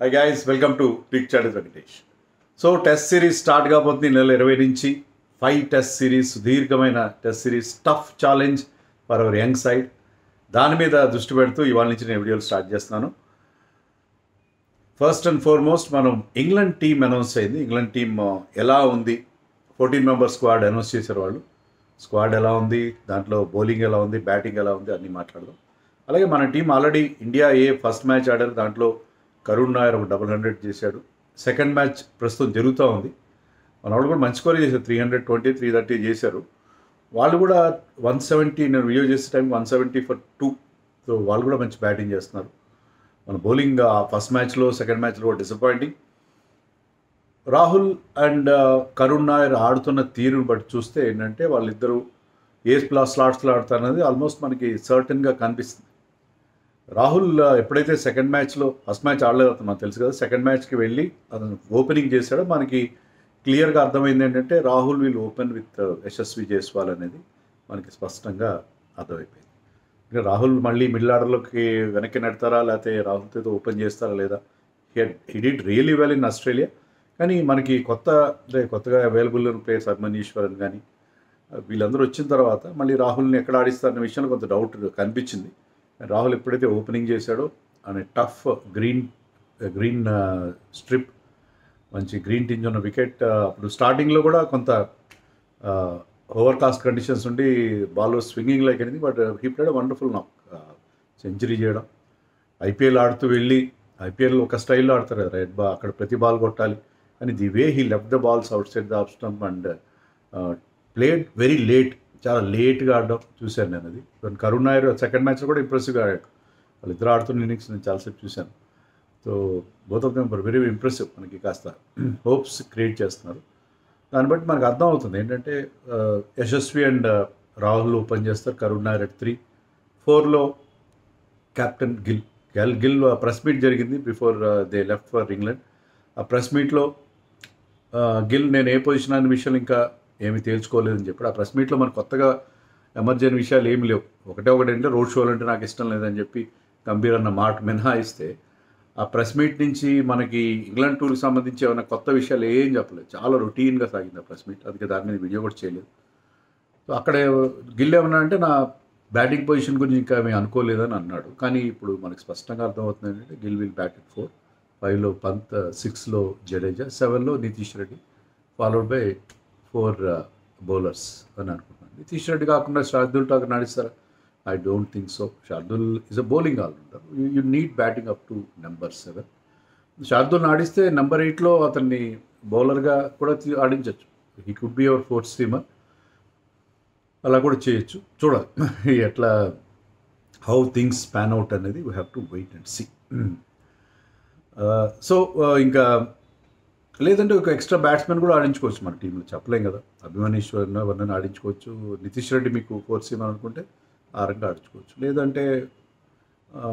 High guys, welcome to big chat Venkatesh. So test series start కాబోతుంది నెల 20 నుంచి 5 test series, సుదీర్ఘమైన test series, tough challenge for our young side. దాని మీద దృష్టి పెడుతూ ఇవాళ నుంచి నేను వీడియోలు స్టార్ట్ చేస్తున్నాను. ఫస్ట్ అండ్ ఫార్మోస్ట్ మనం ఇంగ్లాండ్ టీం అనౌన్స్ అయింది. ఇంగ్లాండ్ టీం ఎలా ఉంది, 14 మెంబర్ స్క్వాడ్ అనౌన్స్ చేశారు వాళ్ళు. స్క్వాడ్ ఎలా ఉంది, దాంట్లో బౌలింగ్ ఎలా ఉంది, బ్యాటింగ్ ఎలా ఉంది అన్నీ మాట్లాడదాం. అలాగే మన team already India first match ఆడారు, దాంట్లో కరుణ్ నాయర్ ఒక 100 చేశాడు. సెకండ్ మ్యాచ్ ప్రస్తుతం జరుగుతూ ఉంది. మన వాళ్ళు కూడా మంచి స్కోర్ చేశారు, 320, 330 చేశారు. వాళ్ళు కూడా 170, నేను వీడియో చేసే టైం 170 for 2. సో వాళ్ళు కూడా మంచి బ్యాటింగ్ చేస్తున్నారు. మన బౌలింగ్ ఫస్ట్ మ్యాచ్లో సెకండ్ మ్యాచ్లో డిసప్పాయింటింగ్. రాహుల్ అండ్ కరుణ్ నాయర్ ఆడుతున్న తీరుని బట్టి చూస్తే ఏంటంటే వాళ్ళిద్దరూ స్లాట్స్లో ఆడుతారనేది ఆల్మోస్ట్ మనకి సర్టన్గా కనిపిస్తుంది. రాహుల్ ఎప్పుడైతే సెకండ్ మ్యాచ్లో, ఫస్ట్ మ్యాచ్ ఆడలేదు అతను, మనకు తెలుసు కదా, సెకండ్ మ్యాచ్కి వెళ్ళి అతను ఓపెనింగ్ చేశాడో మనకి క్లియర్గా అర్థమైంది ఏంటంటే Rahul will open with Yashasvi Jaiswal అనేది మనకి స్పష్టంగా అర్థమైపోయింది. ఇంకా రాహుల్ మళ్ళీ మిడిల్ ఆర్డర్లోకి వెనక్కి నెడతారా, లేకపోతే రాహుల్తో ఓపెన్ చేస్తారా లేదా. He did really well in Australia. కానీ మనకి కొత్తగా అవైలబుల్ ఉన్న ప్లేయర్స్ అభిమన్యూశ్వరన్ కానీ వీళ్ళందరూ వచ్చిన తర్వాత మళ్ళీ రాహుల్ని ఎక్కడ ఆడిస్తారన్న విషయంలో కొంత డౌట్ కనిపించింది. రాహుల్ ఎప్పుడైతే ఓపెనింగ్ చేశాడో అనే టఫ్ గ్రీన్ స్ట్రిప్, మంచి గ్రీన్ టింజ్ ఉన్న వికెట్. అప్పుడు స్టార్టింగ్లో కూడా కొంత ఓవర్కాస్ట్ కండిషన్స్ ఉండి బాల్ స్వింగింగ్ లైక్ అయింది. బట్ హీ ప్లేడ్ వండర్ఫుల్ నాక్, సెంచరీ చేయడం. ఐపీఎల్ ఆడుతూ వెళ్ళి, ఐపీఎల్ ఒక స్టైల్లో ఆడతారు కదా, రెడ్ బాల్ అక్కడ ప్రతి బాల్ కొట్టాలి. కానీ the way he left the balls out side the off stump and played very late, చాలా లేట్గా ఆడడం చూశాను నేను. అది కరుణ్ నాయర్ సెకండ్ మ్యాచ్లో కూడా ఇంప్రెసివ్గా ఆడాడు. వాళ్ళిద్దరు ఆడుతున్న ఇన్నింగ్స్ నేను చాలాసేపు చూశాను. So both of them very impressive. మనకి కాస్త హోప్స్ క్రియేట్ చేస్తున్నారు. దాన్ని బట్టి మనకు అర్థం అవుతుంది ఏంటంటే యశస్వి అండ్ రాహుల్ ఓపెన్ చేస్తారు, కరుణ్ నాయర్ at 3. 4లో కెప్టెన్ గిల్ ప్రెస్ మీట్ జరిగింది before they left for England. ఆ ప్రెస్ మీట్లో గిల్ నేను ఏ పొజిషన్ అనే విషయాలు ఇంకా ఏమీ తేల్చుకోలేదని చెప్పాడు. ఆ ప్రెస్ మీట్లో మనకు కొత్తగా ఎమర్జెన్సీ విషయాలు ఏమి లేవు. ఒకటేంటే రోడ్ షోలు అంటే నాకు ఇష్టం లేదని చెప్పి గంభీర్ అన్న మాట మినహాయిస్తే ఆ ప్రెస్ మీట్ నుంచి మనకి ఇంగ్లాండ్ టూర్కి సంబంధించి ఏమైనా కొత్త విషయాలు ఏం చెప్పలేదు. చాలా రొటీన్గా సాగింది ఆ ప్రెస్ మీట్. అందుకే దాని మీద వీడియో కూడా చేయలేదు. సో అక్కడ గిల్ ఏమన్నా అంటే నా బ్యాటింగ్ పొజిషన్ గురించి ఇంకా మేము అనుకోలేదని అన్నాడు. కానీ ఇప్పుడు మనకు స్పష్టంగా అర్థమవుతుంది ఏంటంటే గిల్ విల్ బ్యాట్ at 4. 5లో పంత్, 6లో జడేజా, 7లో Nitish Reddy, followed by 4 bowlers అని అనుకుంటున్నాను. నితీష్ రెడ్డి కాకుండా శార్దుల్ ఠాకూర్ నడుస్తారా? I don't think so. Shardul is a bowling allrounder. You need batting up to number 7. Shardul ఆడిస్తే నెంబర్ 8లో అతన్ని బౌలర్గా కూడా ఆడించవచ్చు. He could be our fourth seamer. అలా కూడా చేయొచ్చు. చూడాలి ఎట్లా, హౌ థింగ్స్ ప్యాన్ అవుట్ అనేది we have to wait and see. So ఇంకా లేదంటే ఒక ఎక్స్ట్రా బ్యాట్స్మెన్ కూడా ఆడించుకోవచ్చు మన టీంలో, చెప్పలేం కదా. అభిమన్యూశ్వరన్ ఎవరినైనా ఆడించుకోవచ్చు. నితీష్ రెడ్డి మీకు ఫోర్త్ స్ట్రీమర్ అనుకుంటే ఆ రంగా ఆడించుకోవచ్చు. లేదంటే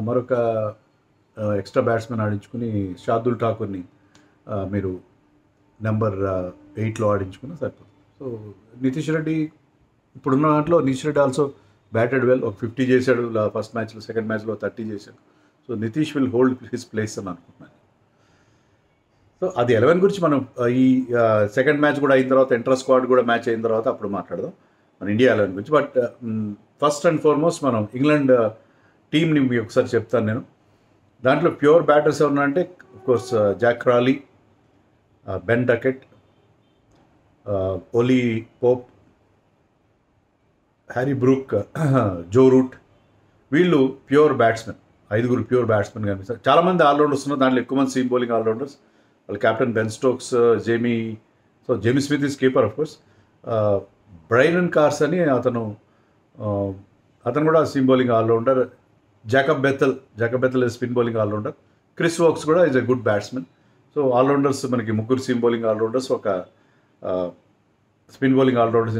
మరొక ఎక్స్ట్రా బ్యాట్స్మెన్ ఆడించుకుని శార్దుల్ ఠాకూర్ని మీరు నెంబర్ 8లో ఆడించుకున్నా సరిపోతుంది. సో నితీష్ రెడ్డి ఇప్పుడున్న దాంట్లో Nitish Reddy also batted well. ఒక 50 చేశాడు ఫస్ట్ మ్యాచ్లో, సెకండ్ మ్యాచ్లో 30 చేశాడు. So Nitish will hold his place అని అనుకుంటున్నాను. సో అది 11 గురించి మనం ఈ సెకండ్ మ్యాచ్ కూడా అయిన తర్వాత, ఇంటర్ స్క్వాడ్ కూడా మ్యాచ్ అయిన తర్వాత అప్పుడు మాట్లాడదాం మన ఇండియా 11 గురించి. బట్ ఫస్ట్ అండ్ ఫార్మోస్ట్ మనం ఇంగ్లాండ్ టీంని మీకు ఒకసారి చెప్తాను నేను. దాంట్లో ప్యూర్ బ్యాటర్స్ ఎవరన్నా అంటే course Zak Crawley, Ben Duckett, Ollie Pope, Harry Brook, Joe Root, వీళ్ళు ప్యూర్ బ్యాట్స్మెన్. 5 ప్యూర్ బ్యాట్స్మెన్ కనిపిస్తారు. చాలామంది ఆల్రౌండర్స్ ఉన్నారు, దాంట్లో ఎక్కువ మంది సీమ్ బౌలింగ్ ఆల్రౌండర్స్. వాళ్ళు captain Ben Stokes, Jamie Smith is keeper of course. Brydon Carse అని అతను కూడా seam bowling allrounder. Jacob Bethell spin bowling allrounder. Chris Woakes కూడా is a good batsmen. So allrounders మనకి 3 సీమ్ బౌలింగ్ ఆల్రౌండర్స్, ఒక spin bowling allrounders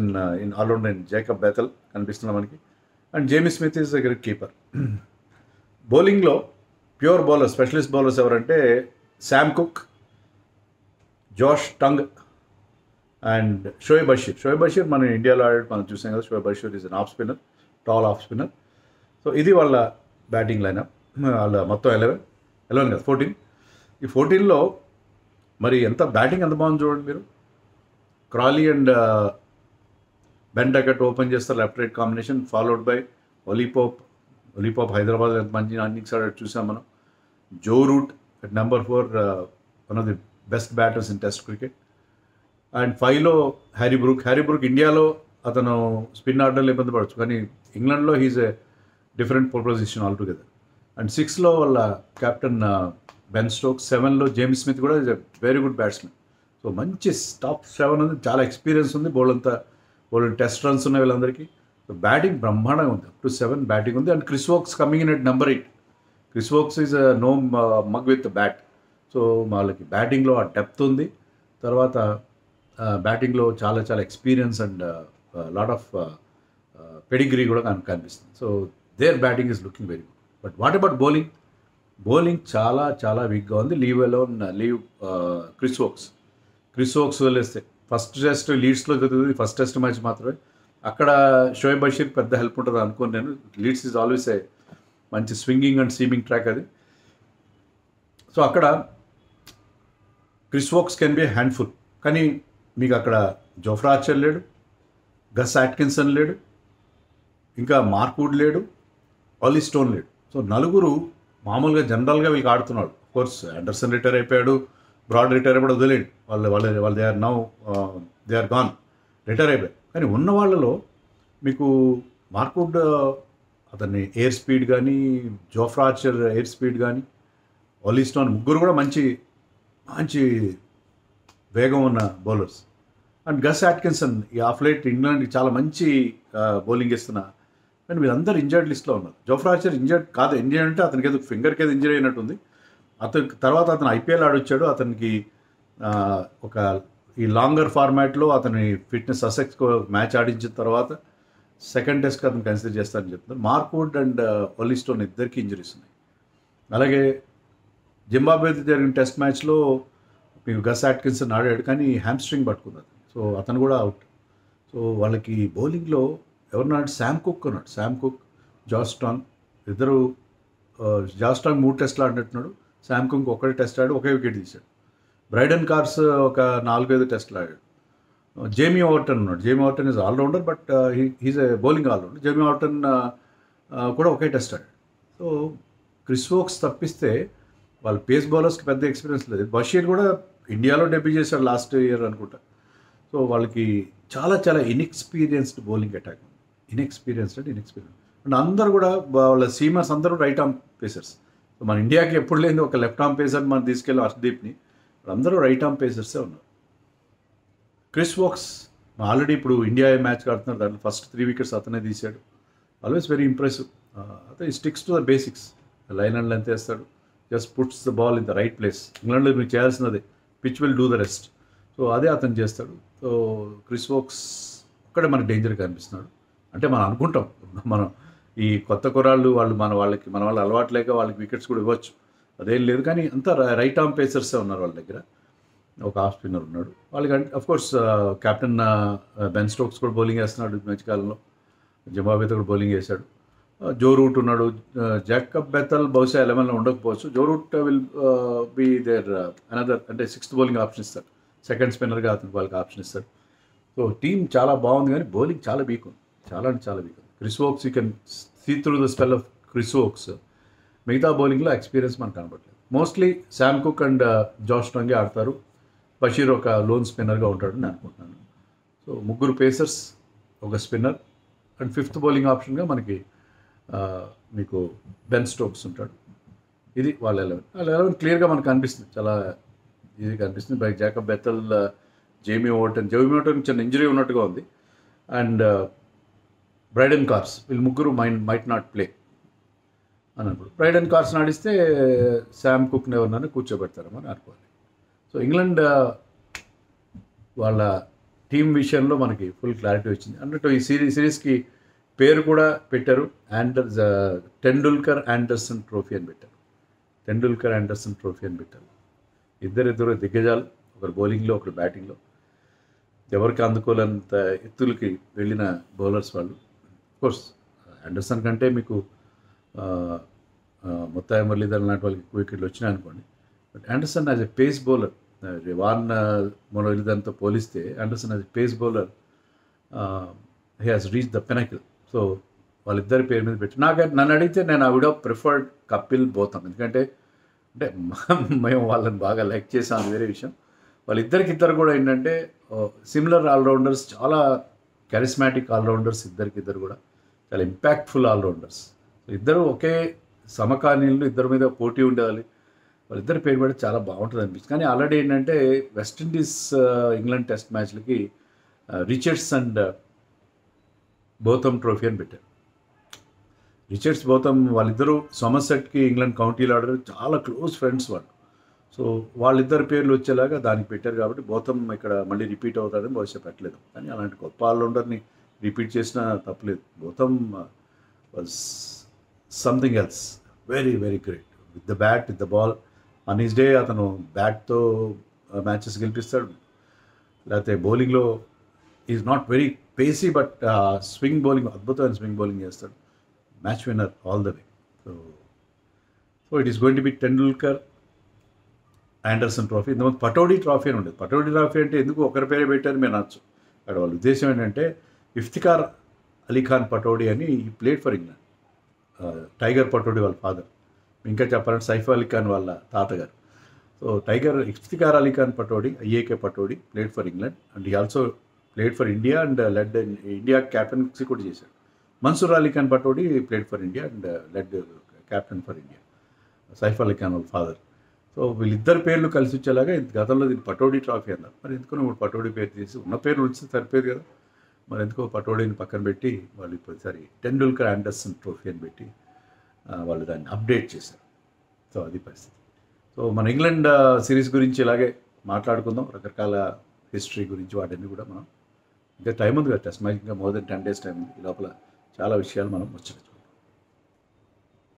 allrounder in Jacob Bethell కనిపిస్తున్నాం మనకి. And Jamie Smith is a great keeper. బౌలింగ్లో pure bowler, specialist bowlers ఎవరంటే Sam Cook, Josh Tongue and Shoaib Bashir మన ఇండియాలో ఆడాడు, మనం చూసాం కదా. Shoaib Bashir is an off spinner, tall off spinner. So ఇది వాళ్ళ బ్యాటింగ్ లైనప్. వాళ్ళ మొత్తం 11 కాదు 14. ఈ 14లో మరి బ్యాటింగ్ ఎంత బాగుంది చూడండి మీరు. Crawley and Ben Duckett open చేస్తారు, left right combination, followed by Ollie Pope Hyderabad ఎంత మంచి ఇన్నింగ్స్ ఆడాడు చూసాం మనం. Joe Root at number 4, one of the best batters in test cricket. And 5లో హ్యారీ బ్రూక్ ఇండియాలో అతను స్పిన్ ఆర్డర్లో ఇబ్బంది పడవచ్చు, కానీ ఇంగ్లాండ్లో he's a different position altogether. And 6లో వాళ్ళ కెప్టెన్ బెన్ స్టోక్స్, 7లో జేమ్స్ స్మిత్ కూడా is a very good batsmen. So మంచి టాప్ 7 ఉంది, చాలా ఎక్స్పీరియన్స్ ఉంది, బోల్డ్ టెస్ట్ రన్స్ ఉన్నాయి వీళ్ళందరికీ. సో బ్యాటింగ్ బ్రహ్మాండంగా ఉంది, అప్ టు 7 బ్యాటింగ్ ఉంది. And Chris Woakes coming in at number 8. Chris Woakes is no mug with bat. So వాళ్ళకి బ్యాటింగ్లో ఆ డెప్త్ ఉంది, తర్వాత బ్యాటింగ్లో చాలా experience and lot of pedigree కూడా కనిపిస్తుంది. So there batting is looking very good. But what about bowling చాలా వీక్గా ఉంది. లీవ్ క్రిస్ వోక్స్ వదిలేస్తే ఫస్ట్ టెస్ట్ లీడ్స్లో జరుగుతుంది, ఫస్ట్ టెస్ట్ మ్యాచ్ మాత్రమే. అక్కడ షోయబ్ బషీర్ పెద్ద హెల్ప్ ఉంటుంది అనుకోను నేను. లీడ్స్ ఈజ్ ఆల్వేస్ ఏ మంచి స్వింగింగ్ అండ్ సీమింగ్ ట్రాక్ అది. సో అక్కడ Chris Woakes can be handful, కానీ మీకు అక్కడ జోఫ్రా ఆర్చర్ లేడు, గస్ అట్కిన్సన్ లేడు, ఇంకా మార్క్ వుడ్ లేడు, ఆలీ స్టోన్ లేడు. సో నలుగురు మామూలుగా జనరల్గా వీళ్ళకి ఆడుతున్నాడు. కోర్స్ ఆండర్సన్ రిటైర్ అయిపోయాడు, బ్రాడ్ రిటైర్ అయిపోయాడు, వదిలేడు. వాళ్ళు దే ఆర్ గాన్, రిటైర్ అయిపోయారు. కానీ ఉన్న వాళ్ళలో మీకు మార్క్ వుడ్ అతన్ని ఎయిర్ స్పీడ్ కానీ, జోఫ్రా ఆర్చర్ ఎయిర్ స్పీడ్ కానీ, ఆలీ స్టోన్, ముగ్గురు కూడా మంచి వేగం ఉన్న బౌలర్స్. అండ్ గస్ అట్కిన్సన్ ఈ ఆఫ్ లైట్ ఇంగ్లాండ్కి చాలా మంచి బౌలింగ్ ఇస్తున్నా, కానీ వీళ్ళందరూ ఇంజర్డ్ లిస్ట్లో ఉన్నారు. జోఫ్రా ఆర్చర్ ఇంజర్డ్ అంటే అతనికి ఏదో ఫింగర్కి ఏదో ఇంజరీ అయినట్టుంది. తర్వాత అతను ఐపీఎల్ ఆడొచ్చాడు. అతనికి ఒక ఈ లాంగర్ ఫార్మాట్లో అతని ఫిట్నెస్ ససెక్స్కి మ్యాచ్ ఆడించిన తర్వాత సెకండ్ టెస్ట్కి అతను కన్సిడర్ చేస్తారని చెప్తున్నారు. Mark wood and Ali stone ఇద్దరికి ఇంజరీస్ ఉన్నాయి. అలాగే జింబాబ్వేతో జరిగిన టెస్ట్ మ్యాచ్లో మీకు గస్ అట్కిన్సన్ ఆడాడు, కానీ హ్యామ్స్ట్రింగ్ పట్టుకున్నారు. సో అతను కూడా అవుట్. సో వాళ్ళకి బౌలింగ్లో ఎవరున్నాడు? శామ్ కుక్, జాస్ టాంగ్ ఇద్దరు. జాస్ టాంగ్ 3 టెస్ట్లు ఆడినట్టున్నాడు, శామ్ కుక్ ఒకటే టెస్ట్ ఆడి ఒకే వికెట్ తీశాడు. బ్రైడన్ కార్స్ ఒక 4-5 టెస్ట్లు ఆడాడు. జేమీ ఓవర్టన్ ఉన్నాడు. Jamie Overton is allrounder, but he's a bowling allrounder. Jamie Overton కూడా ఒకే టెస్ట్ ఆడాడు. సో క్రిస్ వోక్స్ తప్పిస్తే వాళ్ళ పేస్ బౌలర్స్కి పెద్ద ఎక్స్పీరియన్స్ లేదు. బషీర్ కూడా ఇండియాలో డెబ్యూ చేశాడు లాస్ట్ ఇయర్ అనుకుంటా. సో వాళ్ళకి చాలా inexperienced bowling attack, inexperienced and అందరూ కూడా వాళ్ళ సీమర్స్ అందరూ రైట్ ఆర్మ్ పేసర్స్. సో మన ఇండియాకి ఎప్పుడు లేని ఒక లెఫ్ట్ ఆర్మ్ పేసర్ మనం తీసుకెళ్ళాం హర్షదీప్ని, అందరూ రైట్ ఆర్మ్ పేసర్సే ఉన్నారు. క్రిస్ వోక్స్ ఆల్రెడీ ఇప్పుడు ఇండియా మ్యాచ్ ఆడుతున్నారు, దాంట్లో ఫస్ట్ 3 వికెట్స్ అతనే తీశాడు. Always very impressive. అతను sticks to the basics, line and length వేస్తాడు, just puts the ball in the right place. ఇంగ్లాండ్లో మీకు చేయాల్సినది pitch will do the rest. So అదే అతను చేస్తాడు. సో క్రిస్ వోక్స్ ఒక్కడే మనకు డేంజర్గా కనిపిస్తున్నాడు. అంటే మనం అనుకుంటాం, మనం ఈ కొత్త కుర్రాళ్ళు వాళ్ళకి మన వాళ్ళు అలవాటు లేక వాళ్ళకి వికెట్స్ కూడా ఇవ్వచ్చు, అదేం లేదు. కానీ అంతా రైట్ ఆర్మ్ పేసర్సే ఉన్నారు వాళ్ళ దగ్గర. ఒక ఆఫ్ స్పిన్నర్ ఉన్నాడు వాళ్ళకి. అఫ్కోర్స్ కెప్టెన్ బెన్ స్టోక్స్ కూడా బౌలింగ్ వేస్తున్నాడు ఈ మధ్యకాలంలో, జింబాబ్వేతో కూడా బౌలింగ్ వేశాడు. జో రూట్ ఉన్నాడు. జాకబ్ బెథల్ బహుశా 11లో ఉండకపోవచ్చు. Joe Root will be there another, అంటే 6th బౌలింగ్ ఆప్షన్ ఇస్తాడు, సెకండ్ స్పిన్నర్గా అతనికి వాళ్ళకి ఆప్షన్ ఇస్తాడు. సో టీం చాలా బాగుంది, కానీ బౌలింగ్ చాలా వీక్ ఉంది, చాలా వీక్ ఉంది. Chris Woakes you can see through the spell of Chris Woakes. మిగతా బౌలింగ్లో ఎక్స్పీరియన్స్ మనకు కనబడలేదు. Mostly Sam Cook and Josh Tongue ఆడతారు. బషీర్ ఒక లోన్ స్పిన్నర్గా ఉంటాడని నేను అనుకుంటున్నాను. సో ముగ్గురు పేసర్స్, ఒక స్పిన్నర్, అండ్ 5th బౌలింగ్ ఆప్షన్గా మనకి మీకు బెన్ స్టోక్స్ ఉంటాడు. ఇది వాళ్ళ 11 క్లియర్గా మనకు అనిపిస్తుంది, చాలా ఈజీగా అనిపిస్తుంది. బై జాకబ్ బెథల్, జేమీ ఓవర్టన్ చిన్న ఇంజరీ ఉన్నట్టుగా ఉంది, అండ్ బ్రైడన్ కార్స్, వీళ్ళు ముగ్గురు మైట్ నాట్ ప్లే అని అనుకోండి. బ్రైడన్ కార్స్ ఆడిస్తే శామ్ కుక్ని ఎవరినైనా కూర్చోబెడతారని అనుకోవాలి. సో ఇంగ్లాండ్ వాళ్ళ టీం విషయంలో మనకి ఫుల్ క్లారిటీ వచ్చింది అన్నట్టు. ఈ సిరీస్కి పేరు కూడా పెట్టారు, టెండూల్కర్ ఆండర్సన్ ట్రోఫీ అని పెట్టారు. ఇద్దరు దిగ్గజాలు, ఒకరు బౌలింగ్లో ఒకరు బ్యాటింగ్లో, ఎవరికి అందుకోలేనంత ఎత్తులకి వెళ్ళిన బౌలర్స్ వాళ్ళు. కోర్స్ ఆండర్సన్ కంటే మీకు ముత్తాయి మురళీధరన్ లాంటి వాళ్ళకి ఎక్కువ వికెట్లు వచ్చినాయి అనుకోండి, but Anderson as a pace bowler, వాన్ మొరలిదంతో పోలిస్తే Anderson as a pace bowler he has reach the pinnacle. So వాళ్ళిద్దరి పేరు మీద పెట్టి నన్ను అడిగితే నేను I would have preferred Kapil Botham. ఎందుకంటే అంటే మేము వాళ్ళని బాగా లైక్ చేసాం, అది వేరే విషయం. వాళ్ళిద్దరికిద్దరు కూడా ఏంటంటే సిమిలర్ ఆల్రౌండర్స్, చాలా కరిస్మాటిక్ ఆల్రౌండర్స్. ఇద్దరికిద్దరు కూడా చాలా ఇంపాక్ట్ఫుల్ ఆల్రౌండర్స్. ఇద్దరు ఒకే సమకాలీనులు, ఇద్దరి మీద పోటీ ఉండేవాలి. వాళ్ళిద్దరి పేరు పెడితే చాలా బాగుంటుంది అనిపిస్తుంది. కానీ ఆల్రెడీ ఏంటంటే వెస్టిండీస్ ఇంగ్లాండ్ టెస్ట్ మ్యాచ్లకి రిచర్డ్స్ అండ్ బోథమ్ ట్రోఫీ అని పెట్టారు. రిచర్డ్స్ బోథమ్ వాళ్ళిద్దరూ సోమర్సెట్కి ఇంగ్లాండ్ కౌంటీలో ఆడారు, చాలా క్లోజ్ ఫ్రెండ్స్ వాళ్ళు. సో వాళ్ళిద్దరి పేర్లు వచ్చేలాగా దానికి పెట్టారు. కాబట్టి బోథమ్ ఇక్కడ మళ్ళీ రిపీట్ అవుతాడని బహుశా పెట్టలేదు. కానీ అలాంటి గొప్ప ఆల్రౌండర్ని రిపీట్ చేసినా తప్పలేదు. Botham was something else, very very great with the bat, with the ball. On his day అతను బ్యాట్తో మ్యాచెస్ గెలిపిస్తాడు. లేకపోతే బౌలింగ్లో is not very pacy, but swing bowling, అద్భుతమైన స్వింగ్ బౌలింగ్ చేస్తాడు. Match winner all the way. So it is going to be Tendulkar Anderson trophy. ఇంతకుముందు Pataudi trophy అని ఉండేది. Pataudi trophy అంటే ఎందుకు ఒకరి పేరే పెట్టారు మీరు నచ్చు. అక్కడ వాళ్ళ ఉద్దేశం ఏంటంటే ఇఫ్తిఖార్ అలీఖాన్ పటౌడీ అని ఈ played for England. Tiger Pataudi వాళ్ళ ఫాదర్, ఇంకా చెప్పాలంటే సైఫ్ అలీ ఖాన్ వాళ్ళ తాతగారు. So Iftikhar Ali Khan Pataudi, IAK Pataudi played for England and he also played for India and led India captaincy కూడా చేశాడు. Mansoor Ali Khan Pataudi played for India and led captain for India, Saif Ali Khan వాళ్ళ ఫాదర్. సో వీళ్ళిద్దరు పేర్లు కలిసి వచ్చేలాగా గతంలో దీన్ని పటౌడీ ట్రోఫీ అన్నారు. మరి ఎందుకు నువ్వు పటౌడీ పేరు తీసి ఉన్న పేరు ఉంచితే సరిపోయేది కదా. మరి ఎందుకో పటౌడీని పక్కన పెట్టి వాళ్ళు ఇప్పుడు టెండూల్కర్ ఆండర్సన్ ట్రోఫీ అని పెట్టి వాళ్ళు దాన్ని అప్డేట్ చేశారు. సో అది పరిస్థితి. సో మన ఇంగ్లాండ్ సిరీస్ గురించి ఇలాగే మాట్లాడుకుందాం, రకరకాల హిస్టరీ గురించి వాటన్నీ కూడా మనం. ఇంకా టైం ఉంది కదా, టెస్ట్ మ్యాచ్ ఇంకా మోర్ దెన్ 10 days టైం ఉంది. ఈ లోపల చాలా విషయాలు మనం వచ్చాయి.